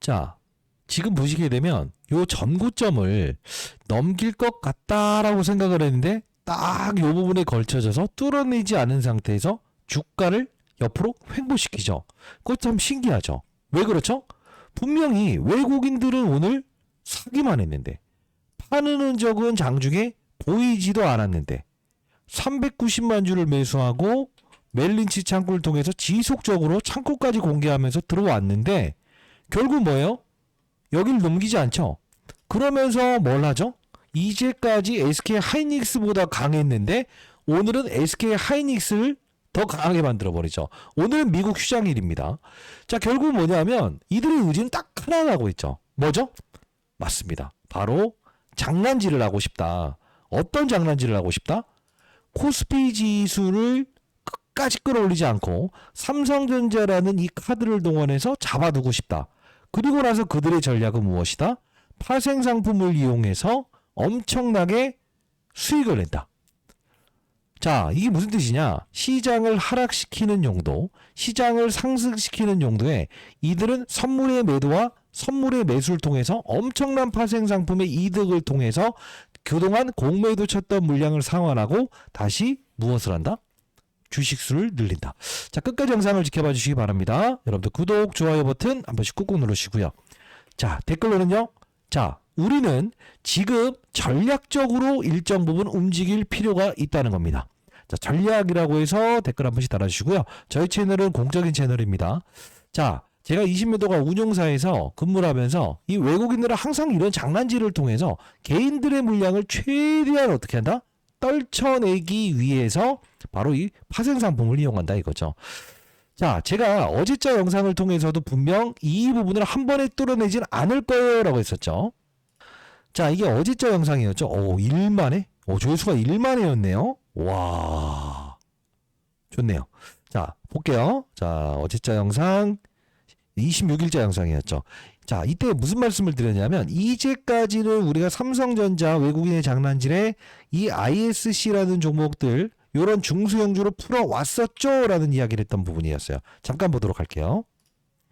자, 지금 보시게 되면 요 전고점을 넘길 것 같다라고 생각을 했는데 딱 요 부분에 걸쳐져서 뚫어내지 않은 상태에서 주가를 옆으로 횡보시키죠. 그거 참 신기하죠. 왜 그렇죠? 분명히 외국인들은 오늘 사기만 했는데 파는 흔적은 장중에 보이지도 않았는데 390만 주를 매수하고 멜린치 창구를 통해서 지속적으로 창구까지 공개하면서 들어왔는데 결국 뭐예요? 여길 넘기지 않죠. 그러면서 뭘 하죠? 이제까지 SK 하이닉스보다 강했는데 오늘은 SK 하이닉스를 더 강하게 만들어버리죠. 오늘은 미국 휴장일입니다. 자, 결국 뭐냐면 이들의 의지는 딱 하나 나고 있죠. 뭐죠? 맞습니다. 바로 장난질을 하고 싶다. 어떤 장난질을 하고 싶다? 코스피 지수를 끝까지 끌어올리지 않고 삼성전자라는 이 카드를 동원해서 잡아두고 싶다. 그리고 나서 그들의 전략은 무엇이다? 파생 상품을 이용해서 엄청나게 수익을 낸다. 자, 이게 무슨 뜻이냐? 시장을 하락시키는 용도, 시장을 상승시키는 용도에 이들은 선물의 매도와 선물의 매수를 통해서 엄청난 파생 상품의 이득을 통해서 그동안 공매도 쳤던 물량을 상환하고 다시 무엇을 한다? 주식수를 늘린다. 자, 끝까지 영상을 지켜봐 주시기 바랍니다. 여러분들 구독, 좋아요 버튼 한 번씩 꾹꾹 누르시고요. 자, 댓글로는요. 자, 우리는 지금 전략적으로 일정 부분 움직일 필요가 있다는 겁니다. 자, 전략이라고 해서 댓글 한 번씩 달아주시고요. 저희 채널은 공적인 채널입니다. 자, 제가 20년 동안 운용사에서 근무를 하면서 이 외국인들은 항상 이런 장난질을 통해서 개인들의 물량을 최대한 어떻게 한다? 떨쳐내기 위해서 바로 이 파생 상품을 이용한다 이거죠. 자, 제가 어제자 영상을 통해서도 분명 이 부분을 한 번에 뚫어내진 않을 거예요 라고 했었죠. 자, 이게 어제자 영상이었죠. 오, 1만에? 조회수가 1만회였네요. 와, 좋네요. 자, 볼게요. 자, 어제자 영상 26일자 영상이었죠. 자, 이때 무슨 말씀을 드렸냐면 이제까지는 우리가 삼성전자 외국인의 장난질에 이 ISC라는 종목들 요런 중소형주로 풀어왔었죠 라는 이야기를 했던 부분이었어요. 잠깐 보도록 할게요.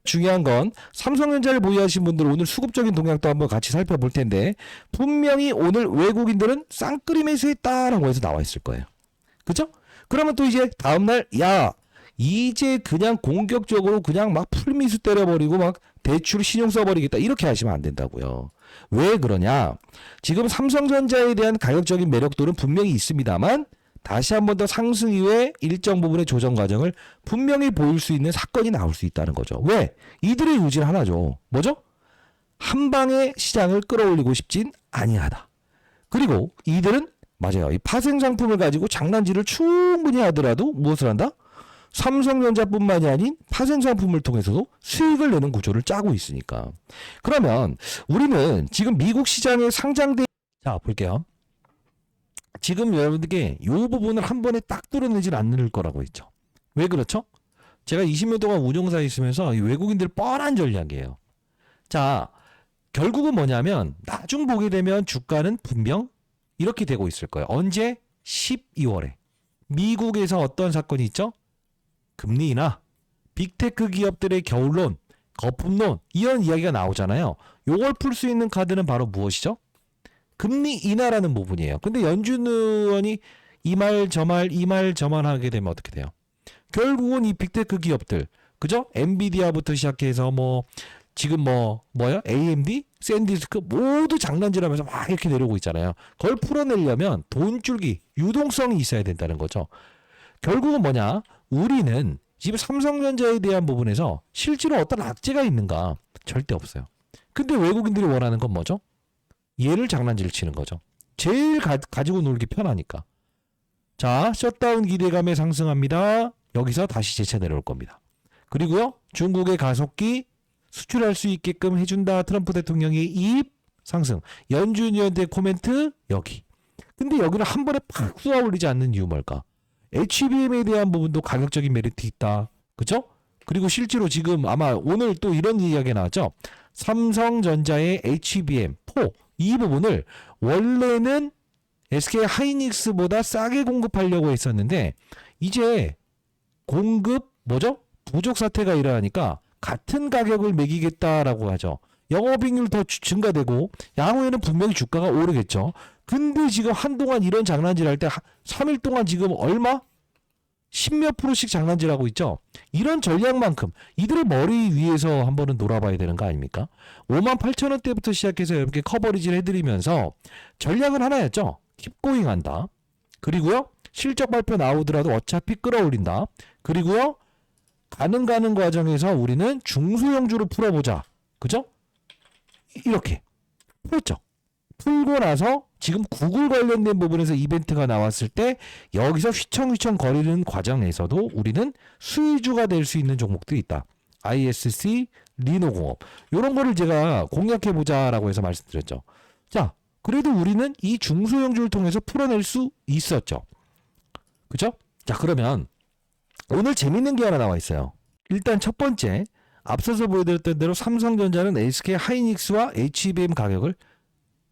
중요한 건 삼성전자를 보유하신 분들 오늘 수급적인 동향도 한번 같이 살펴볼 텐데 분명히 오늘 외국인들은 쌍끌이 매수했다라고 해서 나와 있을 거예요. 그죠? 그러면 또 이제 다음날 야 이제 그냥 공격적으로 그냥 막 풀미수 때려버리고 막 대출 신용 써버리겠다 이렇게 하시면 안 된다고요. 왜 그러냐? 지금 삼성전자에 대한 가격적인 매력도는 분명히 있습니다만 다시 한 번 더 상승 이후에 일정 부분의 조정 과정을 분명히 보일 수 있는 사건이 나올 수 있다는 거죠. 왜? 이들의 의지는 하나죠. 뭐죠? 한 방에 시장을 끌어올리고 싶진 아니하다. 그리고 이들은 맞아요. 이 파생 상품을 가지고 장난질을 충분히 하더라도 무엇을 한다? 삼성전자뿐만이 아닌 파생 상품을 통해서도 수익을 내는 구조를 짜고 있으니까. 그러면 우리는 지금 미국 시장에 상장된 자 볼게요. 지금 여러분들께 이 부분을 한 번에 딱 뚫어내질 않을 거라고 했죠. 왜 그렇죠? 제가 20년 동안 운용사에 있으면서 이 외국인들 뻔한 전략이에요. 자, 결국은 뭐냐면 나중 보게 되면 주가는 분명 이렇게 되고 있을 거예요. 언제? 12월에. 미국에서 어떤 사건이 있죠? 금리 인하, 빅테크 기업들의 겨울론, 거품론 이런 이야기가 나오잖아요. 요걸 풀 수 있는 카드는 바로 무엇이죠? 금리 인하라는 부분이에요. 근데 연준 의원이 이 말 저 말 하게 되면 어떻게 돼요? 결국은 이 빅테크 기업들, 그죠? 엔비디아부터 시작해서 뭐 지금 뭐요? AMD, 샌디스크 모두 장난질하면서 막 이렇게 내려오고 있잖아요. 그걸 풀어내려면 돈줄기, 유동성이 있어야 된다는 거죠. 결국은 뭐냐? 우리는 지금 삼성전자에 대한 부분에서 실제로 어떤 악재가 있는가? 절대 없어요. 근데 외국인들이 원하는 건 뭐죠? 얘를 장난질 치는 거죠. 제일 가지고 놀기 편하니까. 자, 셧다운 기대감에 상승합니다. 여기서 다시 재차 내려올 겁니다. 그리고요, 중국의 가속기 수출할 수 있게끔 해준다. 트럼프 대통령의 이입 상승. 연준 의원의 코멘트 여기. 근데 여기를 한 번에 팍 쏘아 올리지 않는 이유 뭘까? HBM에 대한 부분도 가격적인 메리트 있다. 그죠? 그리고 실제로 지금 아마 오늘 또 이런 이야기가 나왔죠. 삼성전자의 HBM4 이 부분을 원래는 SK 하이닉스보다 싸게 공급하려고 했었는데 이제 공급 뭐죠? 부족 사태가 일어나니까 같은 가격을 매기겠다라고 하죠. 영업이익률 더 증가되고 향후에는 분명히 주가가 오르겠죠. 근데 지금 한동안 이런 장난질 할 때 3일 동안 지금 얼마? 10몇 프로씩 장난질하고 있죠. 이런 전략만큼 이들의 머리 위에서 한번은 놀아봐야 되는 거 아닙니까? 58,000원대부터 시작해서 이렇게 커버리지를 해드리면서 전략은 하나였죠. 킵고잉 한다. 그리고요. 실적 발표 나오더라도 어차피 끌어올린다. 그리고요. 가는 과정에서 우리는 중소형주로 풀어보자. 그죠? 이렇게 풀었죠. 풀고 나서 지금 구글 관련된 부분에서 이벤트가 나왔을 때 여기서 휘청휘청 거리는 과정에서도 우리는 수혜주가 될 수 있는 종목들이 있다. ISC, 리노공업 이런 거를 제가 공략해보자라고 해서 말씀드렸죠. 자, 그래도 우리는 이 중소형주를 통해서 풀어낼 수 있었죠. 그죠? 자, 그러면 오늘 재밌는 게 하나 나와 있어요. 일단 첫 번째, 앞서서 보여드렸던 대로 삼성전자는 SK 하이닉스와 HBM 가격을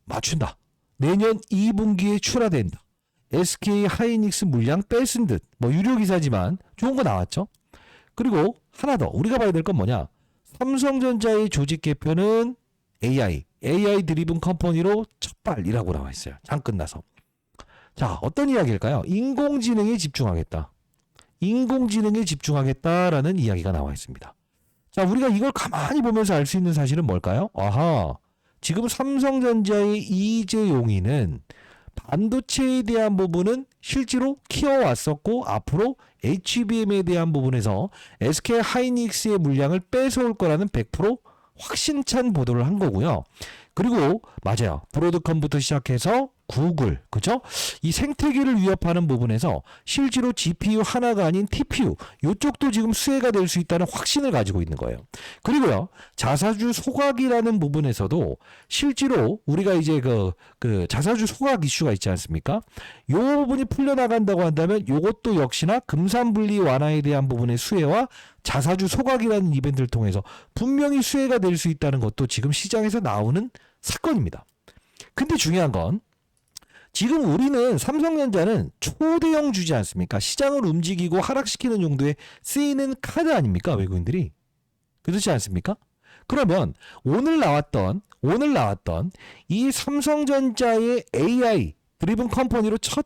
맞춘다. 내년 2분기에 출하된다. SK 하이닉스 물량 뺏은 듯. 뭐 유료 기사지만 좋은 거 나왔죠. 그리고 하나 더 우리가 봐야 될 건 뭐냐? 삼성전자의 조직 개편은 AI 드리븐 컴퍼니로 첫발이라고 나와 있어요. 장 끝나서. 자, 어떤 이야기일까요? 인공지능에 집중하겠다. 인공지능에 집중하겠다라는 이야기가 나와 있습니다. 자, 우리가 이걸 가만히 보면서 알 수 있는 사실은 뭘까요? 아하, 지금 삼성전자의 이재용이는 반도체에 대한 부분은 실제로 키워왔었고 앞으로 HBM에 대한 부분에서 SK 하이닉스의 물량을 뺏어올 거라는 100% 확신찬 보도를 한 거고요. 그리고 맞아요. 브로드컴부터 시작해서 구글, 그죠? 이 생태계를 위협하는 부분에서 실제로 GPU 하나가 아닌 TPU, 이쪽도 지금 수혜가 될 수 있다는 확신을 가지고 있는 거예요. 그리고요, 자사주 소각이라는 부분에서도 실제로 우리가 이제 그 자사주 소각 이슈가 있지 않습니까? 이 부분이 풀려나간다고 한다면 이것도 역시나 금산분리 완화에 대한 부분의 수혜와 자사주 소각이라는 이벤트를 통해서 분명히 수혜가 될 수 있다는 것도 지금 시장에서 나오는 사건입니다. 근데 중요한 건 지금 우리는 삼성전자는 초대형 주지 않습니까? 시장을 움직이고 하락시키는 용도에 쓰이는 카드 아닙니까? 외국인들이. 그렇지 않습니까? 그러면 오늘 나왔던 이 삼성전자의 AI 드리븐 컴퍼니로 첫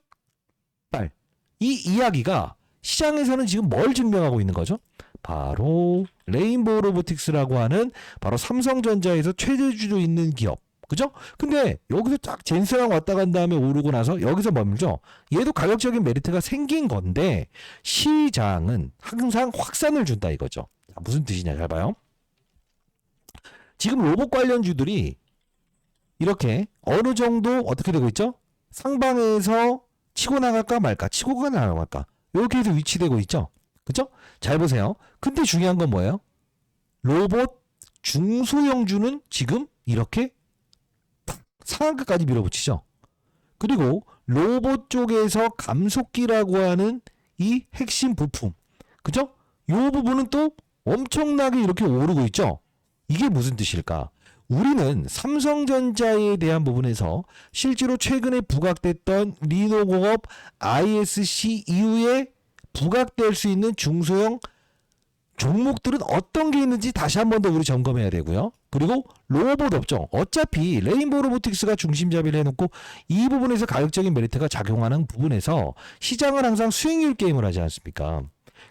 발, 이 이야기가 시장에서는 지금 뭘 증명하고 있는 거죠? 바로 레인보우 로보틱스라고 하는 바로 삼성전자에서 최대주로 있는 기업. 그죠? 근데 여기서 쫙 젠스랑 왔다 간 다음에 오르고 나서 여기서 머물죠. 얘도 가격적인 메리트가 생긴 건데 시장은 항상 확산을 준다 이거죠. 자, 무슨 뜻이냐 잘 봐요. 지금 로봇 관련주들이 이렇게 어느 정도 어떻게 되고 있죠? 상방에서 치고 나갈까 말까 치고 나갈까 이렇게 해서 위치되고 있죠. 그죠? 잘 보세요. 근데 중요한 건 뭐예요? 로봇 중소형주는 지금 이렇게 상한가까지 밀어붙이죠. 그리고 로봇 쪽에서 감속기라고 하는 이 핵심 부품, 그죠? 이 부분은 또 엄청나게 이렇게 오르고 있죠. 이게 무슨 뜻일까? 우리는 삼성전자에 대한 부분에서 실제로 최근에 부각됐던 리노공업 ISC 이후에 부각될 수 있는 중소형 종목들은 어떤 게 있는지 다시 한 번 더 우리 점검해야 되고요. 그리고 로봇 업종, 어차피 레인보우 로보틱스가 중심잡이를 해놓고 이 부분에서 가격적인 메리트가 작용하는 부분에서 시장은 항상 수익률 게임을 하지 않습니까?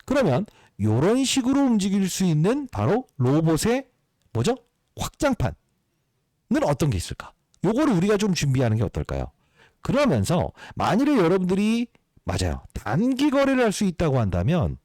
그러면 이런 식으로 움직일 수 있는 바로 로봇의 뭐죠? 확장판은 어떤 게 있을까? 요거를 우리가 좀 준비하는 게 어떨까요? 그러면서 만일에 여러분들이 맞아요. 단기 거래를 할 수 있다고 한다면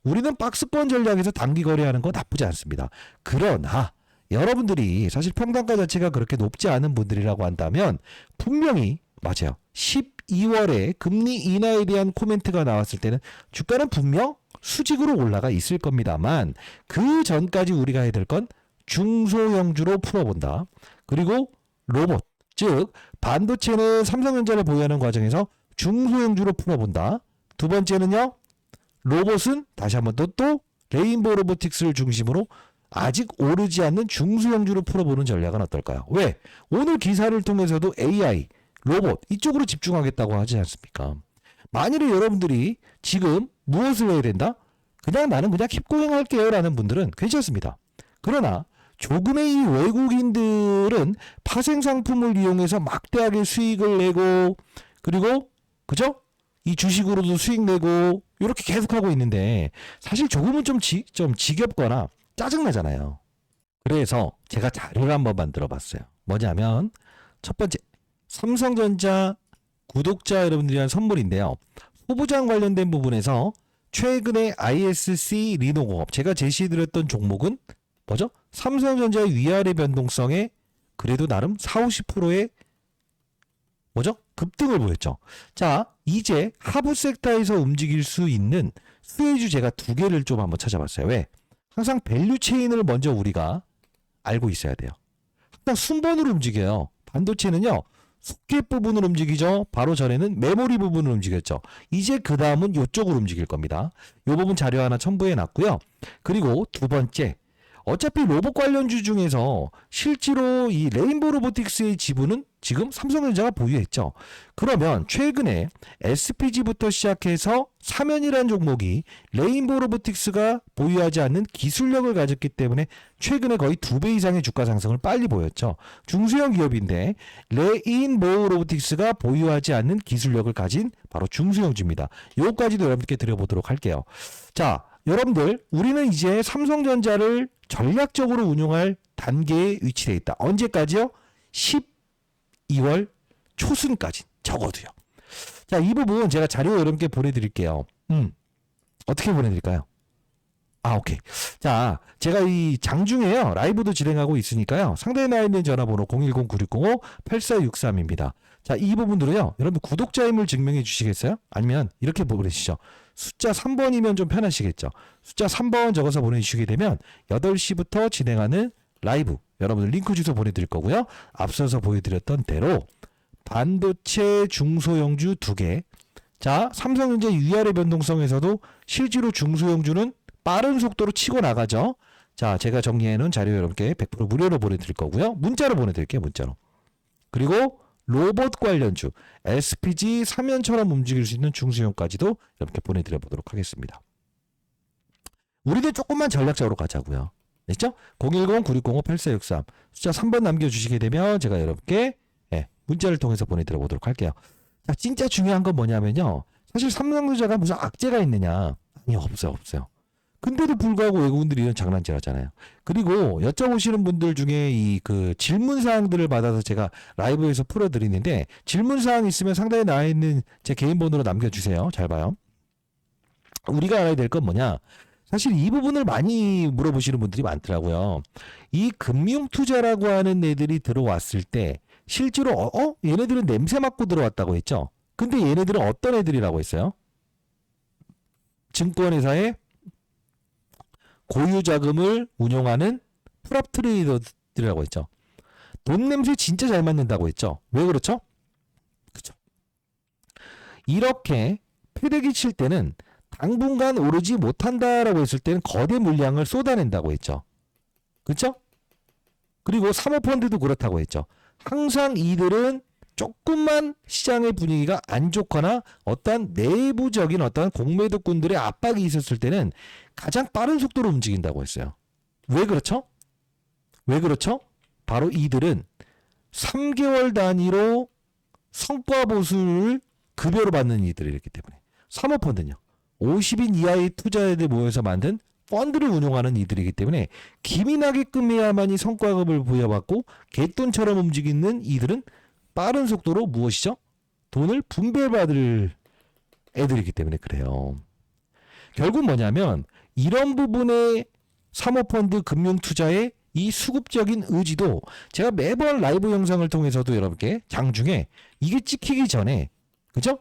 우리는 박스권 전략에서 단기 거래하는 거 나쁘지 않습니다. 그러나 여러분들이 사실 평단가 자체가 그렇게 높지 않은 분들이라고 한다면 분명히 맞아요. 12월에 금리 인하에 대한 코멘트가 나왔을 때는 주가는 분명 수직으로 올라가 있을 겁니다만 그 전까지 우리가 해야 될 건 중소형주로 풀어본다. 그리고 로봇, 즉 반도체는 삼성전자를 보유하는 과정에서 중소형주로 풀어본다. 두 번째는요. 로봇은 다시 한번 또 레인보우 로보틱스를 중심으로 아직 오르지 않는 중소형주로 풀어보는 전략은 어떨까요? 왜? 오늘 기사를 통해서도 AI, 로봇 이쪽으로 집중하겠다고 하지 않습니까? 만일에 여러분들이 지금 무엇을 해야 된다? 그냥 나는 그냥 킵고잉 할게요 라는 분들은 괜찮습니다. 그러나 조금의 이 외국인들은 파생 상품을 이용해서 막대하게 수익을 내고 그리고 그죠? 이 주식으로도 수익 내고 이렇게 계속하고 있는데 사실 조금은 좀 지겹거나 짜증나잖아요. 그래서 제가 자료를 한번 만들어 봤어요. 뭐냐면 첫 번째 삼성전자 구독자 여러분들이 한 선물인데요. 후보장 관련된 부분에서 최근에 ISC 리노공업 제가 제시해드렸던 종목은 뭐죠? 삼성전자의 위아래 변동성에 그래도 나름 40~50%의 뭐죠? 급등을 보였죠. 자, 이제 하부 섹터에서 움직일 수 있는 수혜주 제가 두 개를 좀 한번 찾아봤어요. 왜? 항상 밸류 체인을 먼저 우리가 알고 있어야 돼요. 항상 순번으로 움직여요. 반도체는요. 소켓 부분을 움직이죠. 바로 전에는 메모리 부분을 움직였죠. 이제 그 다음은 이쪽으로 움직일 겁니다. 이 부분 자료 하나 첨부해 놨고요. 그리고 두 번째, 어차피 로봇 관련주 중에서 실제로 이 레인보우 로보틱스의 지분은 지금 삼성전자가 보유했죠. 그러면 최근에 SPG부터 시작해서 사면이라는 종목이 레인보우 로보틱스가 보유하지 않는 기술력을 가졌기 때문에 최근에 거의 2배 이상의 주가 상승을 빨리 보였죠. 중소형 기업인데 레인보우 로보틱스가 보유하지 않는 기술력을 가진 바로 중소형주입니다. 이것까지도 여러분께 드려보도록 할게요. 자, 여러분들 우리는 이제 삼성전자를 전략적으로 운용할 단계에 위치되어 있다. 언제까지요? 12월 초순까지 적어도요. 자, 이 부분 제가 자료 여러분께 보내드릴게요. 어떻게 보내드릴까요? 오케이. 자, 제가 이 장중에요. 라이브도 진행하고 있으니까요. 상단에 나와 있는 전화번호 010-9605-8463입니다. 자, 이 부분들을요. 여러분 구독자임을 증명해 주시겠어요? 아니면 이렇게 보내주시죠. 숫자 3번이면 좀 편하시겠죠. 숫자 3번 적어서 보내주시게 되면 8시부터 진행하는 라이브 여러분들 링크 주소 보내드릴 거고요. 앞서서 보여드렸던 대로 반도체 중소형주 2개. 자, 삼성전자 위아래 변동성에서도 실제로 중소형주는 빠른 속도로 치고 나가죠. 자, 제가 정리해 놓은 자료 여러분께 100% 무료로 보내드릴 거고요. 문자로 보내드릴게요. 문자로. 그리고 로봇 관련주 SPG 사면처럼 움직일 수 있는 중소형까지도 이렇게 보내드려 보도록 하겠습니다. 우리도 조금만 전략적으로 가자고요. 됐죠? 010-9605-8463 숫자 3번 남겨주시게 되면 제가 여러분께 문자를 통해서 보내드려 보도록 할게요. 자, 진짜 중요한 건 뭐냐면요. 사실 삼성전자가 무슨 악재가 있느냐? 아니, 없어요. 근데도 불구하고 외국인들이 이런 장난질 하잖아요. 그리고 여쭤보시는 분들 중에 이 그 질문 사항들을 받아서 제가 라이브에서 풀어드리는데 질문 사항 있으면 상단에 나와 있는 제 개인 번호로 남겨주세요. 잘 봐요. 우리가 알아야 될 건 뭐냐? 사실 이 부분을 많이 물어보시는 분들이 많더라고요. 이 금융 투자라고 하는 애들이 들어왔을 때 실제로 얘네들은 냄새 맡고 들어왔다고 했죠. 근데 얘네들은 어떤 애들이라고 했어요? 증권회사의 고유 자금을 운용하는 프랍 트레이더들이라고 했죠. 돈 냄새 진짜 잘 맡는다고 했죠. 왜 그렇죠? 그죠. 이렇게 패대기 칠 때는 당분간 오르지 못한다라고 했을 때는 거대 물량을 쏟아낸다고 했죠. 그렇죠? 그리고 사모펀드도 그렇다고 했죠. 항상 이들은 조금만 시장의 분위기가 안 좋거나 어떤 내부적인 어떤 공매도꾼들의 압박이 있었을 때는 가장 빠른 속도로 움직인다고 했어요. 왜 그렇죠? 바로 이들은 3개월 단위로 성과 보수를 급여로 받는 이들이기 때문에. 사모펀드는요. 50인 이하의 투자자들 모여서 만든 펀드를 운용하는 이들이기 때문에 기민하게끔 해야만이 성과급을 부여받고 갯돈처럼 움직이는 이들은 빠른 속도로 무엇이죠? 돈을 분배받을 애들이기 때문에 그래요. 결국 뭐냐면 이런 부분의 사모펀드 금융투자의 이 수급적인 의지도 제가 매번 라이브 영상을 통해서도 여러분께 장중에 이게 찍히기 전에 그죠?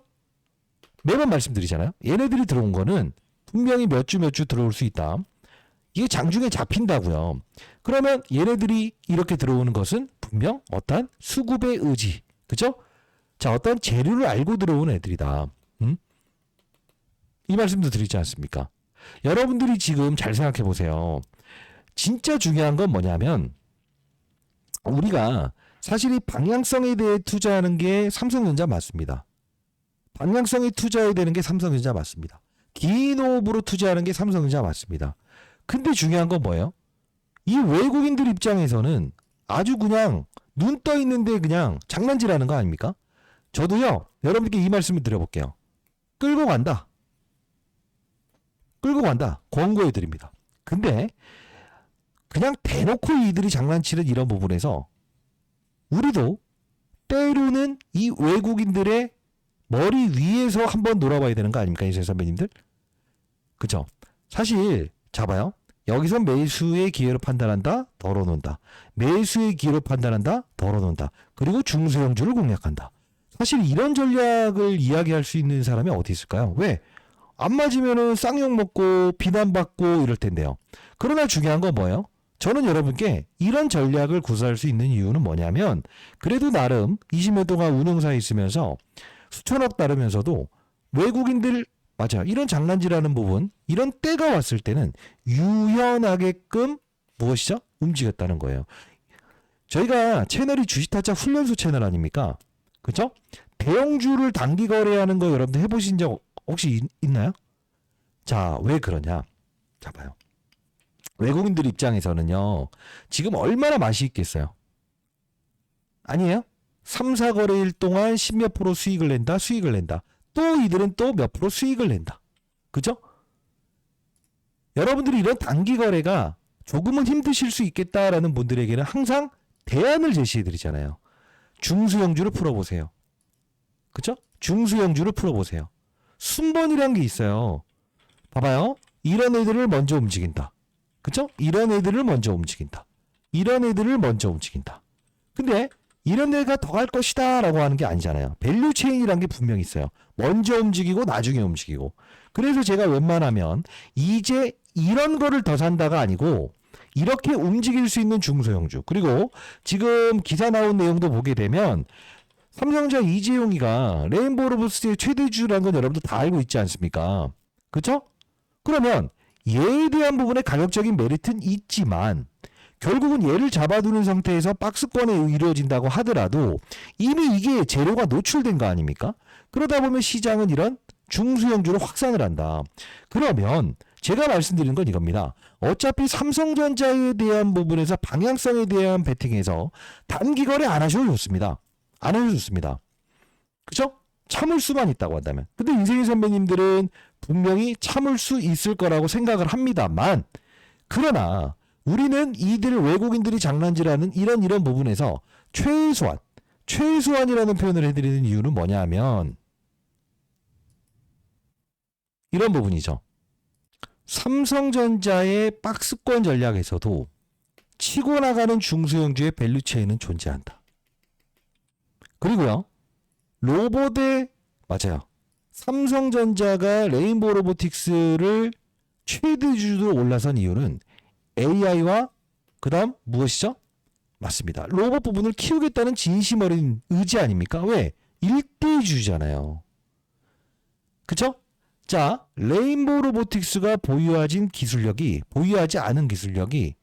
매번 말씀드리잖아요. 얘네들이 들어온 거는 분명히 몇 주 들어올 수 있다. 이게 장중에 잡힌다고요. 그러면 얘네들이 이렇게 들어오는 것은 분명 어떤 수급의 의지, 그죠? 자, 어떤 재료를 알고 들어온 애들이다. 이 말씀도 드리지 않습니까? 여러분들이 지금 잘 생각해 보세요. 진짜 중요한 건 뭐냐면 우리가 사실 이 방향성에 대해 투자하는 게 삼성전자 맞습니다. 방향성에 투자해야 되는 게 삼성전자 맞습니다. 긴 호흡으로 투자하는 게 삼성전자 맞습니다. 근데 중요한 건 뭐예요? 이 외국인들 입장에서는 아주 그냥 눈 떠 있는데 그냥 장난질하는 거 아닙니까? 저도요, 여러분께 이 말씀을 드려볼게요. 끌고 간다. 끌고 간다. 권고해 드립니다. 근데 그냥 대놓고 이들이 장난치는 이런 부분에서 우리도 때로는 이 외국인들의 머리 위에서 한번 놀아봐야 되는 거 아닙니까? 이세 선배님들? 그죠? 사실 잡아요. 여기서 매수의 기회로 판단한다. 덜어놓는다. 매수의 기회로 판단한다. 덜어놓는다. 그리고 중소형주를 공략한다. 사실 이런 전략을 이야기할 수 있는 사람이 어디 있을까요? 왜? 안 맞으면은 쌍욕 먹고 비난받고 이럴 텐데요. 그러나 중요한 건 뭐예요? 저는 여러분께 이런 전략을 구사할 수 있는 이유는 뭐냐면 그래도 나름 20년 동안 운영사에 있으면서 수천억 다르면서도 외국인들 맞아 이런 장난질하는 부분 이런 때가 왔을 때는 유연하게끔 무엇이죠? 움직였다는 거예요. 저희가 채널이 주식타짜 훈련소 채널 아닙니까? 그렇죠? 대형주를 단기 거래하는 거 여러분들 해보신 적 혹시 있나요? 자, 왜 그러냐? 자 봐요. 외국인들 입장에서는요. 지금 얼마나 맛이 있겠어요? 아니에요? 3, 4거래일 동안 10몇 프로 수익을 낸다. 수익을 낸다. 또 이들은 또 몇 프로 수익을 낸다. 그죠? 여러분들이 이런 단기 거래가 조금은 힘드실 수 있겠다라는 분들에게는 항상 대안을 제시해 드리잖아요. 중수형주를 풀어보세요. 그죠? 중수형주를 풀어보세요. 순번이란 게 있어요. 봐봐요. 이런 애들을 먼저 움직인다. 그쵸? 이런 애들을 먼저 움직인다. 이런 애들을 먼저 움직인다. 근데 이런 애가 더 갈 것이다 라고 하는 게 아니잖아요. 밸류 체인이란 게 분명히 있어요. 먼저 움직이고 나중에 움직이고. 그래서 제가 웬만하면 이제 이런 거를 더 산다가 아니고 이렇게 움직일 수 있는 중소형주. 그리고 지금 기사 나온 내용도 보게 되면 삼성전자 이재용이가 레인보우 로보스의 최대주라는 건 여러분들 다 알고 있지 않습니까? 그쵸? 그러면 얘에 대한 부분에 가격적인 메리트는 있지만 결국은 얘를 잡아두는 상태에서 박스권에 이루어진다고 하더라도 이미 이게 재료가 노출된 거 아닙니까? 그러다 보면 시장은 이런 중수형주로 확산을 한다. 그러면 제가 말씀드리는 건 이겁니다. 어차피 삼성전자에 대한 부분에서 방향성에 대한 베팅에서 단기 거래 안 하셔도 좋습니다. 안 해도 좋습니다. 그쵸? 참을 수만 있다고 한다면. 근데 인생의 선배님들은 분명히 참을 수 있을 거라고 생각을 합니다만 그러나 우리는 이들 외국인들이 장난질하는 이런 부분에서 최소한이라는 표현을 해드리는 이유는 뭐냐 하면 이런 부분이죠. 삼성전자의 박스권 전략에서도 치고 나가는 중소형주의 밸류체인은 존재한다. 그리고요. 로봇의 맞아요. 삼성전자가 레인보우 로보틱스를 최대주주로 올라선 이유는 AI와 그 다음 무엇이죠? 맞습니다. 로봇 부분을 키우겠다는 진심 어린 의지 아닙니까? 왜? 1대주주잖아요. 그쵸? 자, 레인보우 로보틱스가 보유하지 않은 기술력이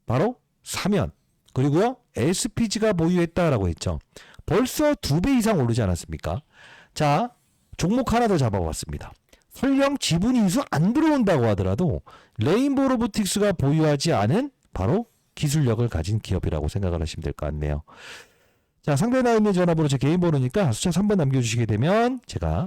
바로 사면 그리고요 SPG가 보유했다라고 했죠. 벌써 2배 이상 오르지 않았습니까? 자, 종목 하나 더 잡아봤습니다. 설령 지분인수 안 들어온다고 하더라도 레인보우 로보틱스가 보유하지 않은 바로 기술력을 가진 기업이라고 생각을 하시면 될 것 같네요. 자, 상단에 나와 있는 전화번호 제 개인 번호니까 숫자 3번 남겨주시게 되면 제가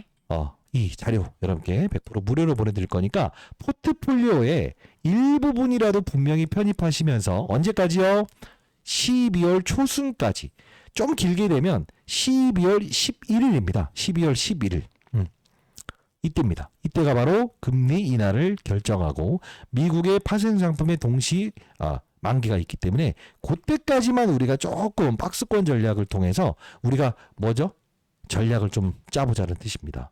이 자료 여러분께 100% 무료로 보내드릴 거니까 포트폴리오의 일부분이라도 분명히 편입하시면서 언제까지요? 12월 초순까지 좀 길게 되면 12월 11일입니다. 12월 11일. 이때입니다. 이때가 바로 금리 인하를 결정하고 미국의 파생 상품의 동시 만기가 있기 때문에 그때까지만 우리가 조금 박스권 전략을 통해서 우리가 뭐죠? 전략을 좀 짜보자는 뜻입니다.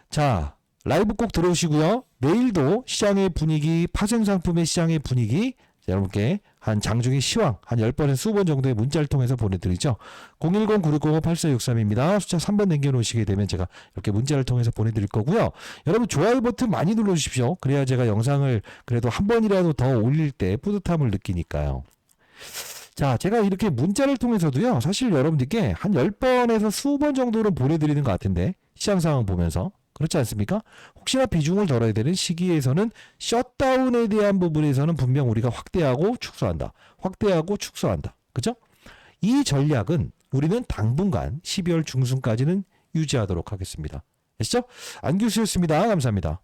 자, 라이브 꼭 들어오시고요. 내일도 시장의 분위기, 파생 상품의 시장의 분위기 여러분께 한 장중의 시황 한 10번에서 20번 정도의 문자를 통해서 보내드리죠. 010-9605-8463입니다. 숫자 3번 남겨놓으시게 되면 제가 이렇게 문자를 통해서 보내드릴 거고요. 여러분 좋아요 버튼 많이 눌러주십시오. 그래야 제가 영상을 그래도 한 번이라도 더 올릴 때 뿌듯함을 느끼니까요. 자, 제가 이렇게 문자를 통해서도요. 사실 여러분들께 한 10번에서 20번 정도는 보내드리는 것 같은데 시장 상황 보면서 그렇지 않습니까? 혹시나 비중을 덜어야 되는 시기에서는 셧다운에 대한 부분에서는 분명 우리가 확대하고 축소한다. 확대하고 축소한다. 그죠? 이 전략은 우리는 당분간 12월 중순까지는 유지하도록 하겠습니다. 아시죠? 안 교수였습니다. 감사합니다.